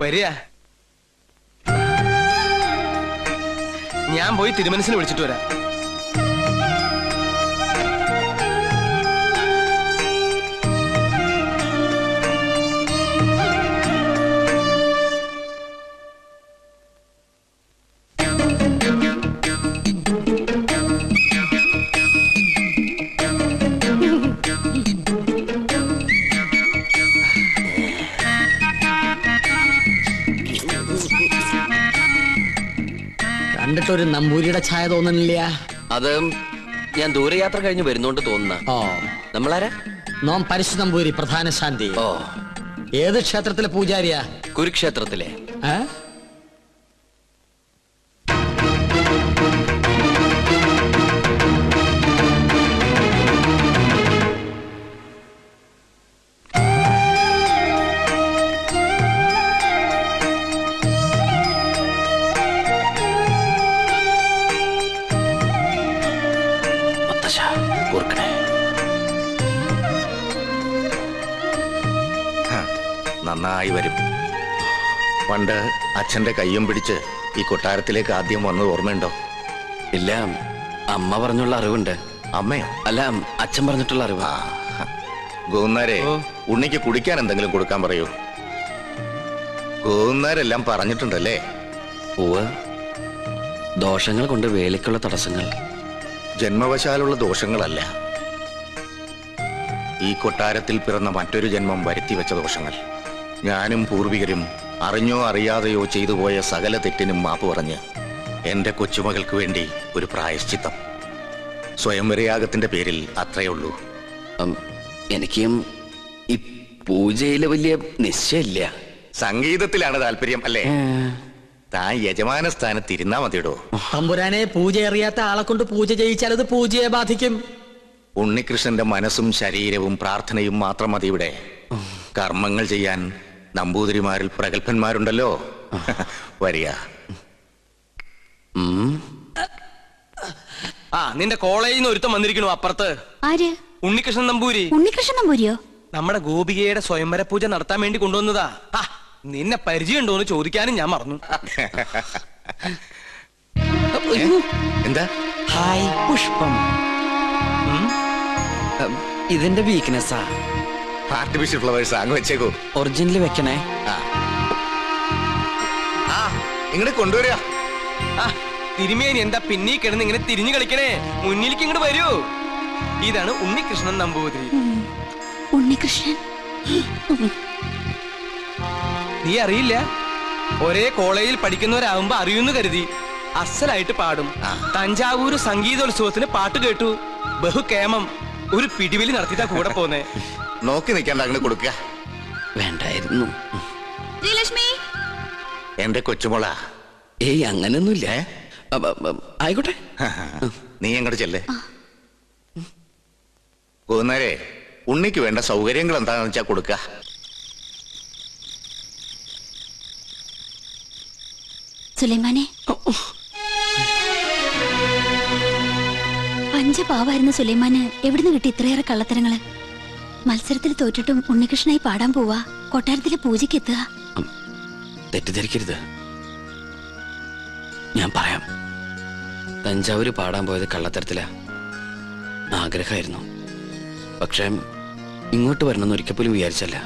വരിക. ഞാൻ പോയി തിരുമനസിനെ വിളിച്ചിട്ട് വരാം. കണ്ടിട്ടൊരു നമ്പൂരിയുടെ ഛായ തോന്നുന്നില്ല. അത് ഞാൻ ദൂരയാത്ര കഴിഞ്ഞ് വരുന്നോണ്ട് തോന്നുന്ന. ഓ, നമ്മളാരാ? നോം പരിശു നമ്പൂരി, പ്രധാന ശാന്തി. ഓ, ഏത് ക്ഷേത്രത്തിലെ പൂജാരിയാ? കുരുക്ഷേത്രത്തിലെ. നന്നായി വരും. പണ്ട് അച്ഛന്റെ കയ്യും പിടിച്ച് ഈ കൊട്ടാരത്തിലേക്ക് ആദ്യം വന്നത് ഓർമ്മയുണ്ടോ? ഇല്ല, അമ്മ പറഞ്ഞുള്ള അറിവുണ്ട്. അമ്മയോ? അല്ല, അച്ഛൻ പറഞ്ഞിട്ടുള്ള അറിവ്. ഗോന്നാരെ, ഉണ്ണിക്ക് കുടിക്കാൻ എന്തെങ്കിലും കൊടുക്കാൻ പറയൂ. ഗോന്നാരെല്ലാം പറഞ്ഞിട്ടുണ്ടല്ലേ? പൂവ് ദോഷങ്ങൾ കൊണ്ട് വേലിക്കുള്ള തടസ്സങ്ങൾ. ജന്മവശാലുള്ള ദോഷങ്ങളല്ല, ഈ കൊട്ടാരത്തിൽ പിറന്ന മറ്റൊരു ജന്മം വരുത്തിവെച്ച ദോഷങ്ങൾ. ഞാനും പൂർവികരും അറിഞ്ഞോ അറിയാതെയോ ചെയ്തു പോയ സകല തെറ്റിനും മാപ്പ് പറഞ്ഞ് എന്റെ കൊച്ചുമകൾക്ക് വേണ്ടി ഒരു പ്രായശ്ചിത്തം. സ്വയംവരയാഗത്തിന്റെ പേരിൽ അത്രയേ ഉള്ളൂ. എനിക്കും ഈ പൂജയില് വലിയ നിശ്ചയില്ല. സംഗീതത്തിലാണ് താല്പര്യം അല്ലേ? താൻ യജമാന സ്ഥാനത്ത് ഇരുന്നാ മതിയിടോ. തമ്പുരാനെ, പൂജ അറിയാത്ത ആളെ കൊണ്ട് പൂജ ചെയ്യിച്ചാൽ അത് പൂജയെ ബാധിക്കും. ഉണ്ണികൃഷ്ണന്റെ മനസ്സും ശരീരവും പ്രാർത്ഥനയും മാത്രം മതി ഇവിടെ. കർമ്മങ്ങൾ ചെയ്യാൻ നമ്പൂതിരിമാരിൽ പ്രഗത്ഭന്മാരുണ്ടല്ലോ. വരിക. ആ, നിന്റെ കോളേജിൽ നിന്ന് ഒരുത്തം വന്നിരിക്കണു അപ്പുറത്ത്. ആര്? ഉണ്ണികൃഷ്ണൻ നമ്പൂരി. ഉണ്ണികൃഷ്ണൻ നമ്പൂരിയോ? നമ്മുടെ ഗോപികയുടെ സ്വയംവര പൂജ നടത്താൻ വേണ്ടി കൊണ്ടുവന്നതാ. നിന്നെ പരിചയമുണ്ടോന്ന് ചോദിക്കാനും ഞാൻ മറന്നു. എന്താ? ഹായ് പുഷ്പം. ഇതിന്റെ വീക്ക്നെസ്സാ. ആർട്ടിഫിഷ്യൽ ഫ്ലവേഴ്സ് അങ്ങ് വെച്ചേക്കോ. ഒറിജിനൽ വെക്കണേ. ഇങ്ങോട്ട് കൊണ്ടുവരിക. തിരുമേനി എന്താ പിന്നീ കിടന്ന് ഇങ്ങനെ തിരിഞ്ഞു കളിക്കണേ? മുന്നിലേക്ക് ഇങ്ങോട്ട് വരൂ. ഇതാണ് ഉണ്ണികൃഷ്ണൻ നമ്പൂതിരി. ഉണ്ണികൃഷ്ണൻ നീ അറിയില്ല? ഒരേ കോളേജിൽ പഠിക്കുന്നവരാകുമ്പോ അറിയുന്നു കരുതി. അസലായിട്ട് പാടും. തഞ്ചാവൂര് സംഗീതോത്സവത്തിന് പാട്ട് കേട്ടു. ബഹുകേമം. ഒരു പിടിവലി നടത്തിട്ടാ കൂടെ പോന്നേ. നോക്കി നിൽക്കാണ്ട് അങ്ങനെ കൊടുക്കുക. വേണ്ടായിരുന്നു. എന്റെ കൊച്ചുമോളാ. ഏയ്, അങ്ങനൊന്നുമില്ല. ആയിക്കോട്ടെ, നീ അങ്ങോട്ട് ചെല്ലേ. ഗോന്നാരെ, ഉണ്ണിക്ക് വേണ്ട സൗകര്യങ്ങൾ എന്താണെന്ന് വെച്ചാ കൊടുക്ക. സുലൈമാനെ, പഞ്ചപാവായിരുന്ന സുലൈമാന് എവിടുന്ന് കിട്ടി ഇത്രയേറെ കള്ളത്തരങ്ങള്? മത്സരത്തിൽ തോറ്റിട്ടും ഉണ്ണികൃഷ്ണനായി പാടാൻ പോവാ, കൊട്ടാരത്തിലെ പൂജയ്ക്ക് എത്തുക. തെറ്റിദ്ധരിക്കരുത്, ഞാൻ പറയാം. തഞ്ചാവൂര് പാടാൻ പോയത് കള്ളത്തരത്തിലാ. ആഗ്രഹമായിരുന്നു, പക്ഷെ ഇങ്ങോട്ട് വരണമെന്ന് ഒരിക്കൽ പോലും വിചാരിച്ചല്ല.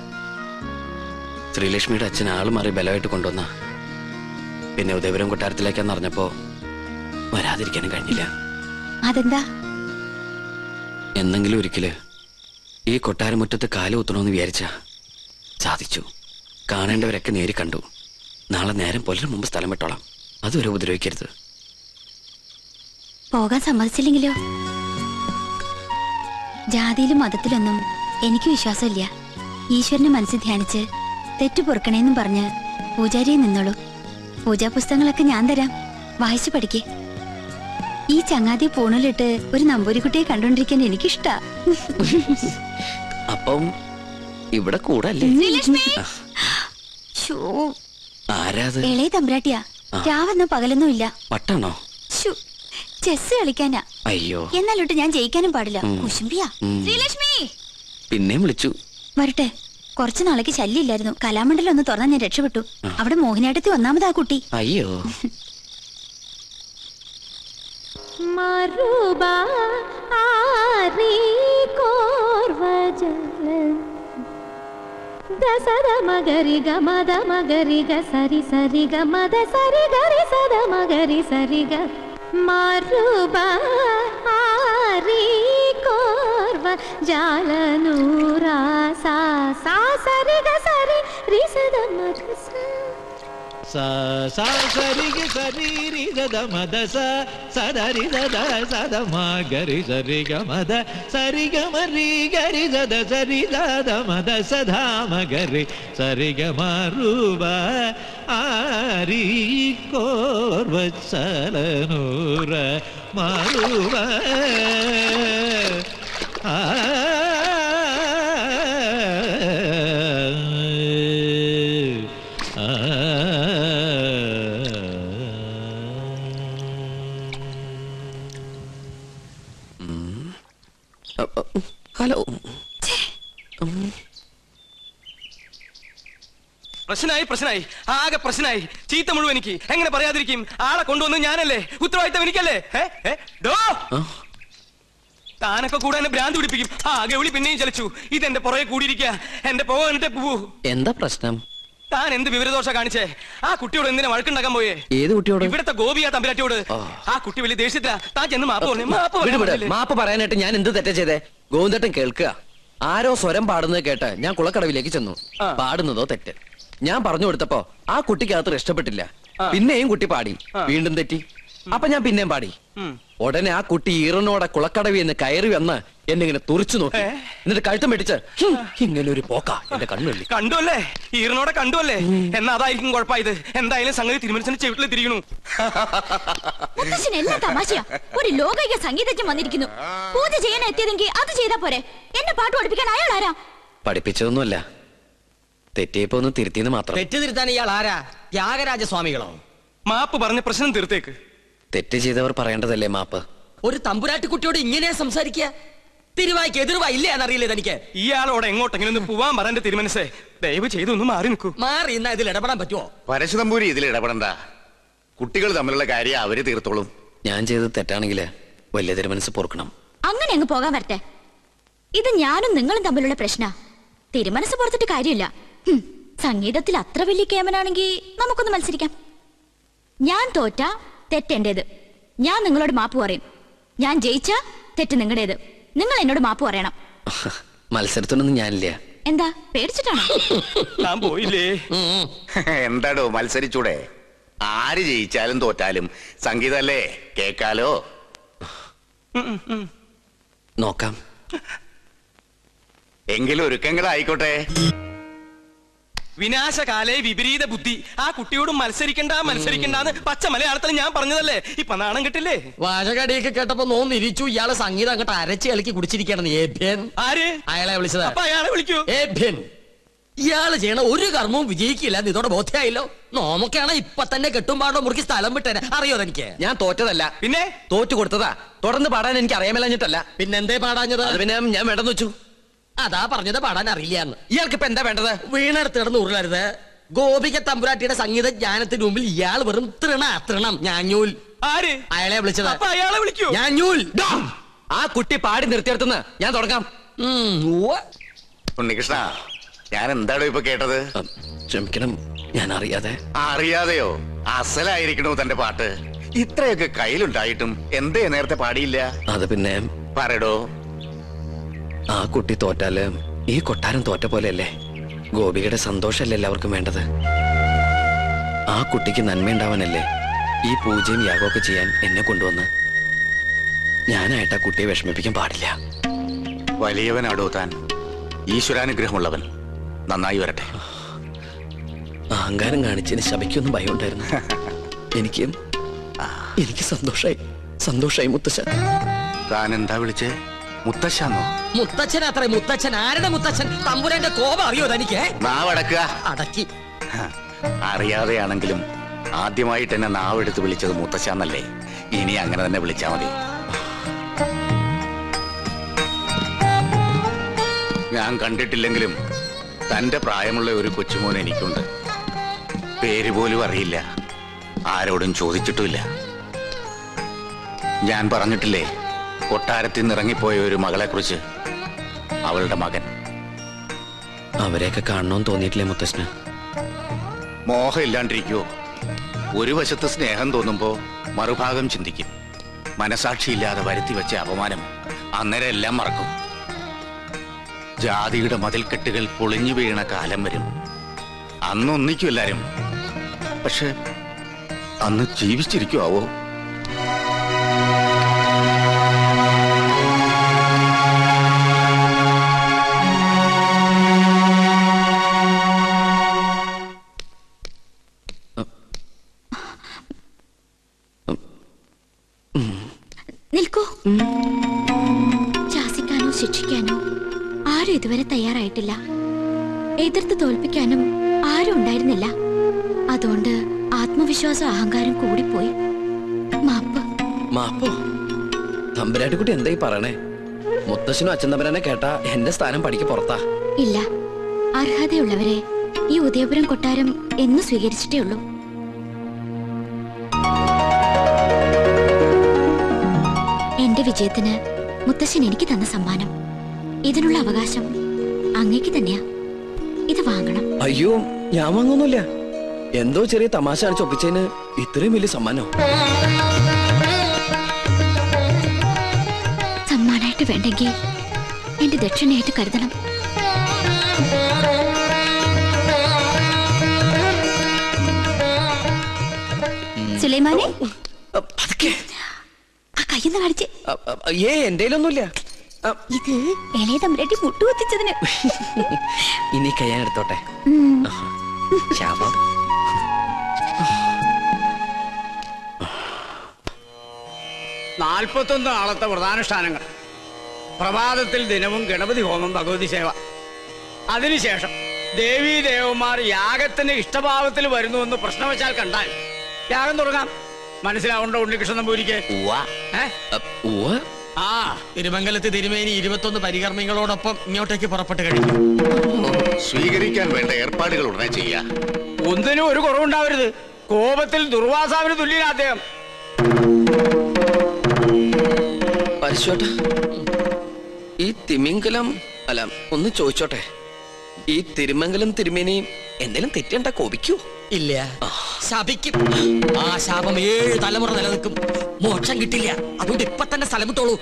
ശ്രീലക്ഷ്മിയുടെ അച്ഛൻ ആള് മാറി ബലമായിട്ട് കൊണ്ടുവന്ന. പിന്നെ ഉദയപുരം കൊട്ടാരത്തിലേക്കാന്ന് അറിഞ്ഞപ്പോ വരാതിരിക്കാനും കഴിഞ്ഞില്ല. അതെന്താ? എന്നെങ്കിലും ഒരിക്കല് ഈ കൊട്ടാരമുറ്റത്ത് കാല് കുത്തണമെന്ന് വിചാരിച്ച സാധിച്ചു. കാണേണ്ടവരൊക്കെ നേരി കണ്ടു. നാളെ നേരം പുലരും മുമ്പ് സ്ഥലം വിട്ടോളാം. അതുവരെ ഉപദ്രവിക്കരുത്. പോകാൻ സമ്മതിച്ചില്ലെങ്കിലോ? ജാതിയിലും മതത്തിലൊന്നും എനിക്ക് വിശ്വാസമില്ല. ഈശ്വരനെ മനസ്സിൽ ധ്യാനിച്ച് തെറ്റു പൊറുക്കണേന്നും പറഞ്ഞ് പൂജാരിയെ നിന്നോളൂ. പൂജാ പുസ്തകങ്ങളൊക്കെ ഞാൻ തരാം, വായിച്ചു പഠിക്കേ. ഈ ചങ്ങാതിയെ പൂണലിട്ട് ഒരു നമ്പൂരിക്കുട്ടിയെ കണ്ടോണ്ടിരിക്കാൻ എനിക്കിഷ്ടാ. അപ്പം ഇവിടെ കൂടല്ലേ? ആരാത്? ഇളയ തമ്പ്രാട്ടിയാ. രാവെന്നോ പകലൊന്നും ഇല്ല. പട്ടാണോ? ചെസ് കളിക്കാനാ. അയ്യോ, എന്നാലോട്ട് ഞാൻ ജയിക്കാനും പാടില്ല. കുശുംബിയാ. പിന്നെയും വിളിച്ചു. വരട്ടെ. കുറച്ചു നാളേക്ക് ശല്യമില്ലായിരുന്നു. കലാമണ്ഡലം ഒന്ന് തുറന്നാൽ ഞാൻ രക്ഷപ്പെട്ടു. അവിടെ മോഹിനിയാട്ടത്തിൽ ഒന്നാമതാ കുട്ടി. അയ്യോ മറുബാ ആരി കോർവജല ദസദ മഗരി ഗമദ മഗരി ഗ സരി സരി ഗമദ സരി ഗരി സദ മഗരി സരി ഗ മറുബാ ആരി കോർവജല നൂറാ സാ സാ സരി ഗ സരി രി സദ മഗ sa sa sa ri ga sa ri ri da da ma da sa sa da ri da da sa da ma ga ri sa ri ga ma da sa ri ga ma ri ga ri da da sa ri da da ma da sa dha ma ga ri sa ri ga ma ru ba a ri kor vatsala nura ma ru ba a hello പ്രശ്നമായി ആകെ പ്രശ്നമായി. ചീത്ത മുഴുവൻ എനിക്ക് എങ്ങനെ പറയാതിരിക്കും? ആളെ കൊണ്ടുവന്ന് ഞാനല്ലേ, ഉത്തരവാദിത്തം എനിക്കല്ലേ? താനൊക്കെ കൂടെ എന്നെ ഭ്രാന്ത് പിടിപ്പിക്കും. ഗൗളി പിന്നെയും ചലിച്ചു. ഇതെന്റെ പുറകെ കൂടിയിരിക്കുക. എന്റെ പോകെ പോവൂ. എന്താ പ്രശ്നം? താൻ എന്ത് വിവരദോഷ കാണിച്ചേ? ആ കുട്ടിയോട് എന്തിനാ വഴക്കുണ്ടാക്കാൻ പോയേ? ഏത് കുട്ടിയോട്? ഇവിടത്തെ ഗോപിയാ തമ്പുരാട്ടിയോട്. ആ കുട്ടി വലിയ ദേഷ്യത്തിലാ. താൻ ചെന്ന് മാപ്പ് പറയാനായിട്ട് ഞാൻ എന്ത് തെറ്റാ ചെയ്തേ? ഗോവിന്ദേട്ടൻ കേൾക്കുക. ആരോ സ്വരം പാടുന്നത് കേട്ട് ഞാൻ കുളക്കടവിലേക്ക് ചെന്നു. പാടുന്നതോ തെറ്റ്. ഞാൻ പറഞ്ഞു കൊടുത്തപ്പോ ആ കുട്ടിക്കകത്ത് ഇഷ്ടപ്പെട്ടില്ല. പിന്നെയും കുട്ടി പാടി. വീണ്ടും തെറ്റി. അപ്പൊ ഞാൻ പിന്നെയും പാടി. ഉടനെ ആ കുട്ടി ഈറനോടെ കുളക്കടവി എന്ന് കയറി വന്ന് എന്നിങ്ങനെ തുറിച്ചു നോക്കി. എന്നിട്ട് കഴുത്തം വെട്ടിച്ച് ഇങ്ങനെ ഒരു പോക്ക എന്റെ കണ്ണുള്ളി. കണ്ടുവല്ലേ? ഈറനോടെ കണ്ടുവല്ലേ? എന്നാ അതായിരിക്കും കുഴപ്പമായത്. എന്തായാലും സംഗതി തിരുമനസിന്റെ ചെവിട്ടിൽ തിരിയണു. എല്ലാം തമാശയാ. ഒരു ലോകൈക സംഗീതജ്ഞൻ വന്നിരിക്കുന്നു. പൂജ ചെയ്യാൻ എത്തിയതെങ്കിൽ അത് ചെയ്താ പോരെ. എന്നെ പാട്ട് പഠിപ്പിക്കാൻ അയാൾ ആരാ? പഠിപ്പിച്ചതൊന്നുമല്ല, തെറ്റിയപ്പോ ഒന്ന് തിരുത്തിന്ന് മാത്രം. തെറ്റ് തിരുത്താൻ ഇയാൾ ആരാ? ത്യാഗരാജസ്വാമികളോ? മാപ്പ് പറഞ്ഞ പ്രശ്നം തീർത്തേക്ക്. തെറ്റ് ചെയ്തവർ പറയേണ്ടതല്ലേ മാപ്പ്? ഒരു തമ്പുരാട്ടിക്കുട്ടിയോട് ഇങ്ങനെ സംസാരിക്കുക? തിരുവായിക്ക് എതിർവായില്ലേ എന്നറിയില്ലേ തനിക്ക്? ഇയാളോട് എങ്ങോട്ടെങ്കിലും ഒന്ന് പോവാൻ പറന്റെ തിരുമനസേ, ദയവ് ചെയ്ത് ഒന്ന് മാറി നിൽക്കൂ. മാറി ഇന്നാ ഇതിൽ ഇടപെടാൻ പറ്റുമോ? പരശുതമ്പൂരി ഇതിൽ ഇടപെടണ്ട. കുട്ടികൾ തമ്മിലുള്ള കാര്യം അവര് തീർത്തോളും. ഞാൻ ചെയ്തത് തെറ്റാണെങ്കില് വലിയ തിരുമനസ് പൊറുക്കണം. അങ്ങനെ അങ്ങ് പോകാൻ വരട്ടെ. ഇത് ഞാനും നിങ്ങളും തമ്മിലുള്ള പ്രശ്ന. തിരുമനസ് പുറത്തിട്ട് കാര്യമില്ല. സംഗീതത്തിൽ അത്ര വലിയ കേമനാണെങ്കിൽ നമുക്കൊന്ന് മത്സരിക്കാം. ഞാൻ തോറ്റ തെറ്റെന്റേത്. ഞാൻ നിങ്ങളോട് മാപ്പ് പറയും. ഞാൻ ജയിച്ച തെറ്റ് നിങ്ങളുടേത്. നിങ്ങൾ എന്നോട് മാപ്പ് പറയണം. മത്സരത്തിനൊന്നും ഞാനില്ല. എന്താ പേടിച്ചിട്ടാണോ? ഞാൻ പോയില്ലേ? എന്താടോ മത്സരിച്ചൂടെ? ആര് ജയിച്ചാലും തോറ്റാലും സംഗീതല്ലേ, കേക്കാലോ. നോക്കാം. എങ്കിലും ഒരുക്കങ്ങളായിക്കോട്ടെ. വിനാശകാലേ വിപരീത ബുദ്ധി. ആ കുട്ടിയോട് മത്സരിക്കണ്ടെന്ന് പച്ച മലയാളത്തിൽ ഞാൻ പറഞ്ഞതല്ലേ? ഇപ്പൊ നാണം കിട്ടില്ലേ? വാചകടിയൊക്കെ കേട്ടപ്പോ നോന്നിരിച്ചു. ഇയാളെ സംഗീതം അങ്ങോട്ട് അരച്ച് കളിക്ക് കുടിച്ചിരിക്കുകയാണ്. ഏഭ്യൻ. ആര്? അയാളെ വിളിച്ചത്. അപ്പൊ അയാളെ വിളിക്കൂ. ഏഭ്യൻ. ഇയാള് ചെയ്യണ ഒരു കർമ്മവും വിജയിക്കില്ല. ഇതോടെ ബോധ്യായില്ലോ. നോമൊക്കെയാണ് ഇപ്പൊ തന്നെ കെട്ടുംപാടോ മുറുക്കി സ്ഥലം വിട്ടേനെ. അറിയോ എനിക്ക്? ഞാൻ തോറ്റതല്ല, പിന്നെ തോറ്റു കൊടുത്തതാ. തുടർന്ന് പാടാൻ എനിക്ക് അറിയാമല്ലഞ്ഞിട്ടല്ല. പിന്നെന്തേ പാടാഞ്ഞത്? അത് പിന്നെ ഞാൻ വേണ്ടെന്ന് വെച്ചു. അതാ പറഞ്ഞത് പാടാൻ അറിയില്ലാന്ന്. ഇയാൾക്ക് ഇപ്പൊ എന്താ വേണ്ടത്? വീണെടുത്ത് കിടന്ന് ഉരുളരുത്. ഗോപിക തമ്പുരാട്ടിയുടെ സംഗീത ജ്ഞാനത്തിന് മുമ്പിൽ ഇയാൾ വെറും തൃണം. ഞാഞ്ഞൂൽ. ആര്? അയാളെ വിളിച്ചത്. അപ്പൊ അയാളെ വിളിക്കൂ. ഞാഞ്ഞൂൽ. ആ കുട്ടി പാടി നിർത്തിയെടുത്തുനിന്ന് ഞാൻ തുടങ്ങാം. ഉണ്ണികൃഷ്ണ, ഞാൻ എന്താടോ ഇപ്പൊ കേട്ടത്? ക്ഷമിക്കണം, ഞാൻ അറിയാതെ. അറിയാതെയോ? അസലായിരിക്കണോ തന്റെ പാട്ട്? ഇത്രയൊക്കെ കയ്യിലുണ്ടായിട്ടും എന്തേ നേരത്തെ പാടിയില്ല? അത് പിന്നെ പറയടോ. ആ കുട്ടി തോറ്റാല് ഈ കൊട്ടാരം തോറ്റ പോലെയല്ലേ? ഗോപികയുടെ സന്തോഷമല്ലേ എല്ലാവർക്കും വേണ്ടത്? ആ കുട്ടിക്ക് നന്മയുണ്ടാവാനല്ലേ ഈ പൂജയും യാഗമൊക്കെ ചെയ്യാൻ എന്നെ കൊണ്ടുവന്ന്. ഞാനായിട്ട് ആ കുട്ടിയെ വിഷമിപ്പിക്കാൻ പാടില്ല. വലിയവനാടോ താൻ, ഈശ്വരാനുഗ്രഹമുള്ളവൻ. നന്നായി വരട്ടെ. അഹങ്കാരം കാണിച്ചതിന് ശബയ്ക്കൊന്നും ഭയം ഉണ്ടായിരുന്നു. എനിക്ക് സന്തോഷായി മുത്തശ്ശൻ. താൻ എന്താ വിളിച്ചേ? മുത്തശ്ശാന്നോ? മുത്തച്ഛൻ അത്ര. മുത്തച്ഛൻ ആരുടെ മുത്തച്ഛൻ? തമ്പുരാന്റെ കോപം അറിയോ തനിക്ക്? നാവടക്കുക. അടക്കി. അറിയാതെയാണെങ്കിലും ആദ്യമായിട്ട് എന്നെ നാവെടുത്ത് വിളിച്ചത് മുത്തശ്ശാന്നല്ലേ? ഇനി അങ്ങനെ തന്നെ വിളിച്ചാ മതി. ഞാൻ കണ്ടിട്ടില്ലെങ്കിലും തന്റെ പ്രായമുള്ള ഒരു കൊച്ചുമോൻ എനിക്കുണ്ട്. പേര് പോലും അറിയില്ല, ആരോടും ചോദിച്ചിട്ടുമില്ല. ഞാൻ പറഞ്ഞിട്ടില്ലേ കൊട്ടാരത്തിൽ നിന്ന് ഇറങ്ങിപ്പോയ ഒരു മകളെ കുറിച്ച്? അവളുടെ മകൻ. അവരെയൊക്കെ കാണണമെന്ന് തോന്നിയിട്ടില്ലേ മുത്തശ്ശന്? മോഹം ഇല്ലാണ്ടിരിക്കുവോ? ഒരു വശത്ത് സ്നേഹം തോന്നുമ്പോ മറുഭാഗം ചിന്തിക്കും. മനസാക്ഷിയില്ലാതെ വരുത്തി വെച്ച അപമാനം അന്നേരം എല്ലാം മറക്കും. ജാതിയുടെ മതിൽക്കെട്ടുകൾ പൊളിഞ്ഞു വീണ കാലം വരും. അന്ന് ഒന്നിക്കും എല്ലാരും. പക്ഷെ അന്ന് ജീവിച്ചിരിക്കുവോ? നിൽക്കൂ. ശാസിക്കാനോ ശിക്ഷിക്കാനോ ആരും ഇതുവരെ തയ്യാറായിട്ടില്ല. എതിർത്ത് തോൽപ്പിക്കാനും ആരും ഉണ്ടായിരുന്നില്ല. അതുകൊണ്ട് ആത്മവിശ്വാസം അഹങ്കാരം കൂടിപ്പോയി. മാപ്പോ? തമ്പുരാട്ടിക്കുട്ടി എന്തായി പറയണേ? മുത്തശ്ശനും അച്ഛൻ തമ്പുരാനെ കേട്ടാ എന്റെ സ്ഥാനം പടിക്ക് പുറത്താ. ഇല്ല, അർഹതയുള്ളവരെ ഈ ഉദയപുരം കൊട്ടാരം എന്ന് സ്വീകരിച്ചിട്ടേ ഉള്ളൂ. എന്റെ വിജയത്തിന് മുത്തശ്ശൻ എനിക്ക് തന്ന സമ്മാനം, ഇതിനുള്ള അവകാശം അങ്ങേക്ക് തന്നെയാ. ഇത് വാങ്ങണം. അയ്യോ, ഞാൻ വാങ്ങൊന്നുമില്ല. എന്തോ ചെറിയ തമാശ കാണിച്ച് ഒപ്പിച്ചതിന് ഇത്രയും വലിയ സമ്മാനോ? സമ്മാനായിട്ട് വേണ്ടെങ്കിൽ എന്റെ ദക്ഷിണയായിട്ട് കരുതണം. സുലൈമാനെ, ആ കയ്യെന്ന് കാണിച്ച്. എന്റെ ഒന്നുമില്ല. ഇത് ഇളയ തമ്പുരാട്ടി മുട്ടുകുത്തിച്ചതിന്. ഇനി കയ്യാൻ എടുത്തോട്ടെ. ശാപം. 41 നാളത്തെ പ്രധാനുഷ്ഠാനങ്ങൾ. പ്രഭാതത്തിൽ ദിനവും ഗണപതി ഹോമം, ഭഗവതി സേവ. അതിനുശേഷം ദേവീ ദേവന്മാർ യാഗത്തിന് ഇഷ്ടഭാവത്തിൽ വരുന്നുവെന്ന് പ്രശ്നവശാൽ കണ്ടാൽ യാഗം തുടങ്ങാം. മനസ്സിലാവുണ്ടോ ഉണ്ണികൃഷ്ണൻ നമ്പൂരിക്ക്? ആ തിരുമംഗലത്ത് തിരുമേനി 21 പരികർമ്മികളോടൊപ്പം ഇങ്ങോട്ടേക്ക് പുറപ്പെട്ട് കഴിഞ്ഞു. സ്വീകരിക്കാൻ വേണ്ട ഏർപ്പാടുകൾ ഉടനെ ചെയ്യാ. ഒന്നിനും ഒരു കുറവുണ്ടാവരുത്. കോപത്തിൽ ദുർവാസാവിന് തുല്യനാ അദ്ദേഹം. പരിശോട്ട, ഈ തിമിംഗലം അല്ല, ഒന്ന് ചോദിച്ചോട്ടെ, ഈ തിരുമംഗലം തിരുമേനി എന്തെങ്കിലും തെറ്റണ്ട കോപിക്കൂ? ഇല്ല, ശപിക്കും. ആ ശാപം 7 തലമുറ നിലനിൽക്കും. മോക്ഷം കിട്ടില്ല. അതുകൊണ്ട് ഇപ്പൊ തന്നെ സ്ഥലം വിട്ടോളൂ.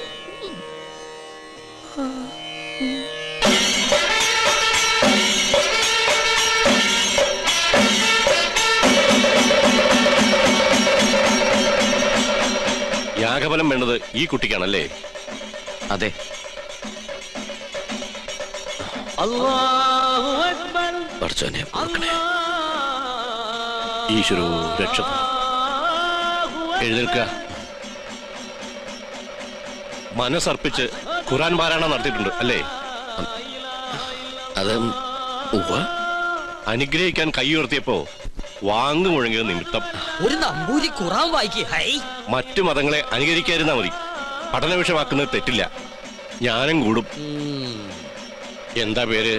യാഗഫലം വേണ്ടത് ഈ കുട്ടിക്കാണല്ലേ? അതെ. ഈശ്വരോ രക്ഷ. എഴുന്നേൽക്ക. മനസ്സർപ്പിച്ച് ഖുർആൻ പാരായണം നടത്തിയിട്ടുണ്ട് അല്ലേ? അത് അനുഗ്രഹിക്കാൻ കൈ ഉയർത്തിയപ്പോ വാങ്ങു മുഴങ്ങിയ നിമിത്തം ഒരു നമ്പൂരി ഖുർആൻ വായിക്കേ. മറ്റു മതങ്ങളെ അനുകരിക്കാതിരുന്നാ മതി. പഠന വിഷയമാക്കുന്നത് തെറ്റില്ല. ജ്ഞാനം കൂടും. എന്താ പേര്?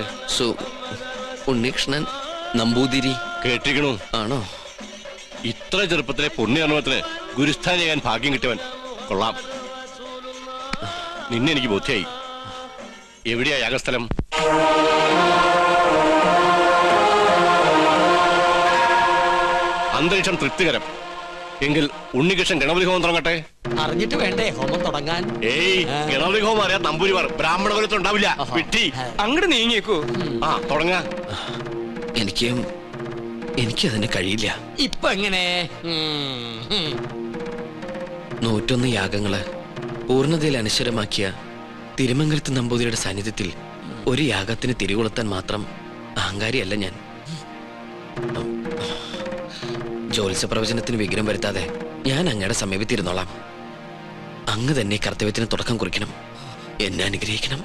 ഉണ്ണികൃഷ്ണൻ നമ്പൂതിരി. കേട്ടിരിക്കണു? ആണോ? ഇത്ര ചെറുപ്പത്തിലെ പുണ്യകർമ്മത്തിന് ഗുരുസ്ഥാനം ചെയ്യാൻ ഭാഗ്യം കിട്ടിയവൻ. കൊള്ളാം. നിന്നെ എനിക്ക് ബോധ്യായി. എവിടെയാ യാഗസ്ഥലം? അന്തരീക്ഷം തൃപ്തികരം. എങ്കിൽ ഉണ്ണികൃഷ്ണൻ ഗണപതി ഹോമം തുടങ്ങട്ടെ. അറിഞ്ഞിട്ട് വേണ്ടേ ഹോമം തുടങ്ങാൻ? ഏയ്, ഗണപതി ഹോമം അറിയാൻ നമ്പൂരിമാർ ബ്രാഹ്മണ കുലത്തിൽ ഉണ്ടാവില്ല. വിട്ടി അങ്ങോട്ട് നീങ്ങിയേക്കൂ. ആ തുടങ്ങ. എനിക്കതിന് കഴിയില്ല. ഇപ്പൊ എങ്ങനെ? 101 യാഗങ്ങള് പൂർണ്ണതയിൽ അനശ്വരമാക്കിയ തിരുമംഗലത്ത് നമ്പൂതിരിയുടെ സാന്നിധ്യത്തിൽ ഒരു യാഗത്തിന് തിരികൊളുത്താൻ മാത്രം അഹങ്കാരിയല്ല ഞാൻ. ജ്യോത്സ്യ പ്രവചനത്തിന് വിഘ്നം വരുത്താതെ ഞാൻ അങ്ങയുടെ സമീപത്തിരുന്നോളാം. അങ്ങ് തന്നെ കർത്തവ്യത്തിന് തുടക്കം കുറിക്കണം. എന്നെ അനുഗ്രഹിക്കണം.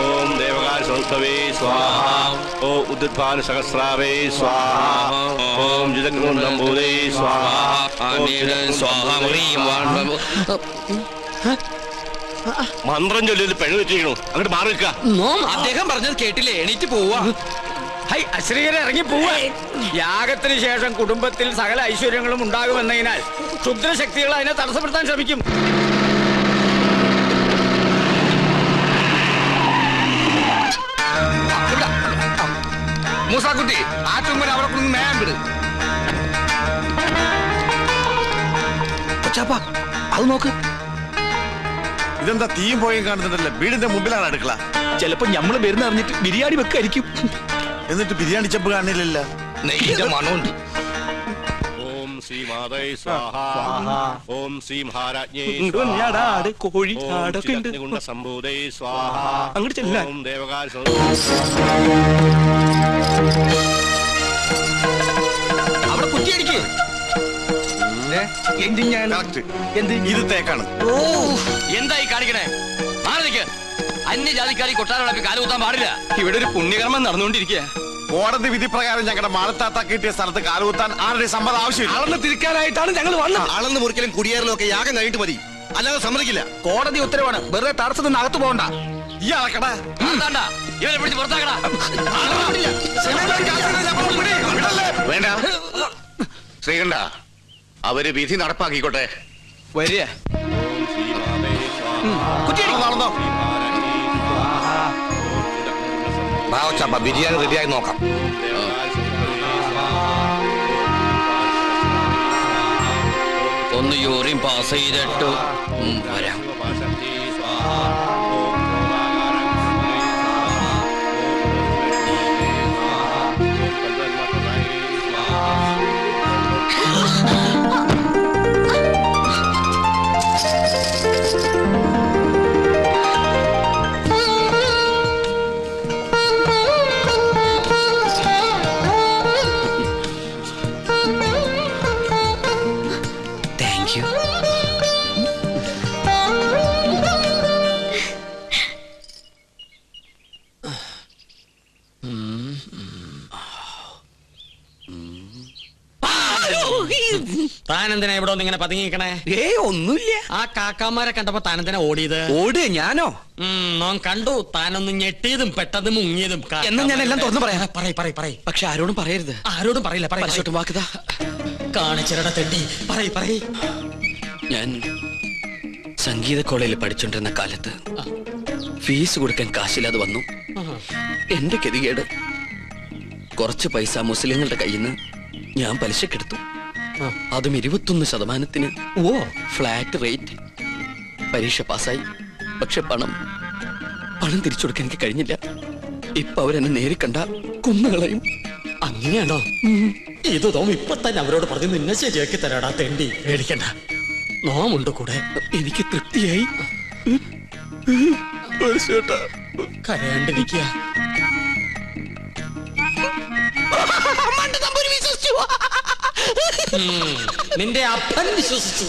ഓം ദേവകാര സ്വാഹ. ഓം ഉദ്ഭാന സഹസ്രാവേ സ്വാഹ ഓം ജിതഗ്രൂണ്ടംബൂതേ സ്വാഹ മന്ത്രം ചൊല്ലി പിഴ വെച്ചിരിക്കണു. അങ്ങോട്ട് മാറി നിൽക്കുക. അദ്ദേഹം പറഞ്ഞത് കേട്ടില്ലേ? എണീറ്റ് പോവാ. ഹൈ അശ്രീകരെ ഇറങ്ങി പോവാ. യാഗത്തിന് ശേഷം കുടുംബത്തിൽ സകല ഐശ്വര്യങ്ങളും ഉണ്ടാകുമെന്നതിനാൽ ക്ഷുദ്രശക്തികൾ അതിനെ തടസ്സപ്പെടുത്താൻ ശ്രമിക്കും. മൂസാക്കുട്ടി ആ ചുമ്പൻ അവരെ കൊണ്ട് നേരം വിട്. അത് നോക്ക്. ഇതെന്താ തീയും പോയും കാണുന്നുണ്ടല്ലോ? വീടിന്റെ മുമ്പിലാണ് അടുക്കള. ചിലപ്പോ ഞമ്മള് വരുന്ന അറിഞ്ഞിട്ട് ബിരിയാണി വെക്കായിരിക്കും. എന്നിട്ട് ബിരിയാണി ചെമ്പ് കാണില്ലല്ലോ. നെയ്യുടെ മണമുണ്ട്. ഓം ശ്രീ മാതൈ സ്വാഹ ഓം ശ്രീ മഹാരാജ്ഞേ കോഴി ആടൊക്കെ ഉണ്ട്. സംഭൂതൈ സ്വാഹ അങ്ങോട്ട് ചെല്ല. ഓം ദേവകാല അവിടെ കുറ്റിയടിക്ക്. ഇത് തേക്കാണ്. എന്തായി കാണിക്കണേ? മാറിക്ക്. അന്യജാതിക്കാരി കൊട്ടാരം കാലുകുത്താൻ പാടില്ല. ഇവിടെ ഒരു പുണ്യകർമ്മം നടന്നുകൊണ്ടിരിക്കുക. കോടതി വിധി പ്രകാരം ഞങ്ങളുടെ മാളത്താത്ത കിട്ടിയ സ്ഥലത്ത് കാലുകുത്താൻ ആരുടെ സമ്മതം ആവശ്യമില്ല. അളന്ന് തിരിക്കാനായിട്ടാണ് ഞങ്ങൾ വന്നത്. അളന്ന് മുറിക്കലും കുടിയേറലും ഒക്കെ യാഗം കഴിഞ്ഞിട്ട് മതി, അല്ലാതെ സമ്മതിക്കില്ല. കോടതി ഉത്തരവാണ്. വെറുതെ തടസ്സം നിന്ന് അകത്ത് പോകണ്ട. ഈ അളക്കടാ ഇവരെ പിടിച്ച് പുറത്താക്കടാ. വേണ്ട ശ്രീകണ്ഠ, അവര് വിധി നടപ്പാക്കിക്കോട്ടെ. വരിക. നടന്നോ. ബിരിയാണി റെഡിയായി നോക്കാം. ഒന്ന് യൂറിൻ പാസ് ചെയ്തിട്ടു വരാം. താനെന്തിനാ ഇവിടെ ഒന്ന് ഇങ്ങനെ പതുങ്ങിക്കണേ? ഒന്നുമില്ല. ആ കാക്കാമാരെ കണ്ടപ്പോ താനെന്തിനാ ഓടിയത്? ഓട് ഞാനോ? നോൻ കണ്ടു. താനൊന്ന് ഞെട്ടിയതും പെട്ടതും മുങ്ങിയതും. എന്നാ ഞാൻ എല്ലാം തുറന്നു പറയാം. പറയ്. പക്ഷെ ആരോടും പറയരുത്. ആരോടും പറയില്ല. പരിശോട്ടും വാക്കുതാ. കാണിച്ചിരട തെണ്ടി. പറയ്. ഞാൻ സംഗീത കോളേജിൽ പഠിച്ചോണ്ടിരുന്ന കാലത്ത് ഫീസ് കൊടുക്കാൻ കാശില്ലാതെ വന്നു. എന്റെ ഗതികേട്. കുറച്ച് പൈസ മുസ്ലിങ്ങളുടെ കയ്യിൽ നിന്ന് ഞാൻ പലിശക്കെടുത്തു. അതും 21%. Flat rate. പരീക്ഷ പാസ്സായി. പക്ഷെ പണം തിരിച്ചു കൊടുക്കാൻ എനിക്ക് കഴിഞ്ഞില്ല. ഇപ്പൊ അവരെന്നെ നേരി കണ്ട കുന്നുകളയും. അങ്ങനെയാണോ? ഇത് തോം ഇപ്പൊ തന്നെ അവരോട് പറഞ്ഞു നിന്നെ ശരിയാക്കി തരാടാ തെണ്ടി. പേടിക്കണ്ട, നോമുണ്ട് കൂടെ. എനിക്ക് തൃപ്തിയായി. കരയാണ്ടിരിക്കുക. നിന്റെ അപ്പൻ വിശ്വസിച്ചു.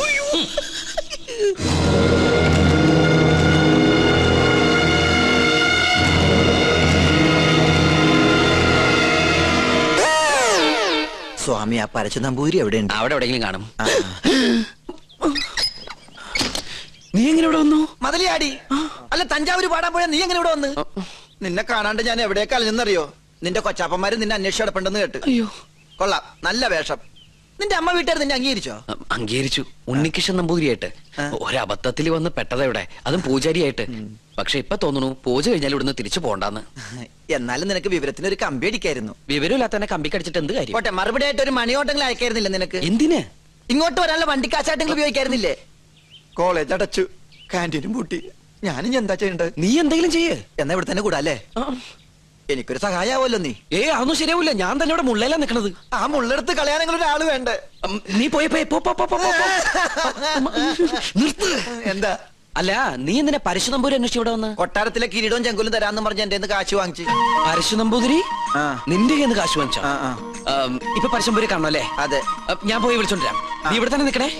സ്വാമി, ആ പരച്ചു നമ്പൂരി എവിടെയുണ്ട്? അവിടെ എവിടെയെങ്കിലും കാണും. നീ എങ്ങനെ ഇവിടെ വന്നു? മതിലിയാടി. അല്ല, തഞ്ചാവൂര് പാടാൻ പോയാ നീ എങ്ങനെ ഇവിടെ വന്ന്? നിന്നെ കാണാണ്ട് ഞാൻ എവിടേക്ക് അലഞ്ഞെന്നറിയോ? നിന്റെ കൊച്ചാപ്പന്മാര് നിന്നെ അന്വേഷിച്ച് കിടപ്പുണ്ടെന്ന് കേട്ട്. അയ്യോ, കൊള്ളാം, നല്ല വേഷം. നിന്റെ അമ്മ വീട്ടുകാർ നിന്നെ അംഗീകരിച്ചോ? അംഗീകരിച്ചു. ഉണ്ണികൃഷ്ണൻ നമ്പൂതിരിയായിട്ട്. ഒരബദ്ധത്തിൽ വന്ന് പെട്ടതെവിടെ, അതും പൂജാരിയായിട്ട്. പക്ഷെ ഇപ്പൊ തോന്നുന്നു പൂജ കഴിഞ്ഞാൽ ഇവിടുന്ന് തിരിച്ചു പോണ്ടെന്ന്. എന്നാലും നിനക്ക് വിവരത്തിന് ഒരു കമ്പി അടിക്കായിരുന്നു. വിവരമില്ലാത്തന്നെ കമ്പി കടിച്ചിട്ട് എന്ത് കാര്യം? പോട്ടെ, മറുപടി ആയിട്ട് ഒരു മണിയോട്ടെങ്കിലും അയക്കായിരുന്നില്ല നിനക്ക്? എന്തിന്? ഇങ്ങോട്ട് വരാനുള്ള വണ്ടിക്കാശായിട്ടെങ്കിലും ഉപയോഗിക്കായിരുന്നില്ലേ? കോളേജ് അടച്ചു, കാന്റീനും പൂട്ടി. ഞാനും എന്താ ചെയ്യണ്ടത്? നീ എന്തെങ്കിലും ചെയ്യേ. എന്നാ ഇവിടെ തന്നെ കൂടാല്ലേ? എനിക്കൊരു സഹായാവല്ലോ നീ. അതൊന്നും ശരിയാവില്ല. ഞാൻ തന്നെ ഇവിടെ മുള്ളയിലാ നിക്കണത്. ആ മുള്ളെടുത്ത് കളയാനെങ്കിലും ഒരാള് വേണ്ടേ? നീ പോയി നിർത്ത്. എന്താ? അല്ല, നീ എന്തിനാ പരശു നമ്പൂരി അന്വേഷിച്ച് ഇവിടെ വന്ന്? കൊട്ടാരത്തിലെ കിരീടവും ചെങ്കുലും തരാന്ന് പറഞ്ഞ എന്റെ കാശ് വാങ്ങിച്ചു. പരശു നമ്പൂതിരി നിന്റെ കയ്യിൽ കാശ് വാങ്ങിച്ചോ? ഇപ്പൊ പരശുനമ്പൂരി കാണണോ? അല്ലേ? അതെ. ഞാൻ പോയി വിളിച്ചോണ്ടിരാം. നീ ഇവിടെ തന്നെ നിക്കണേ.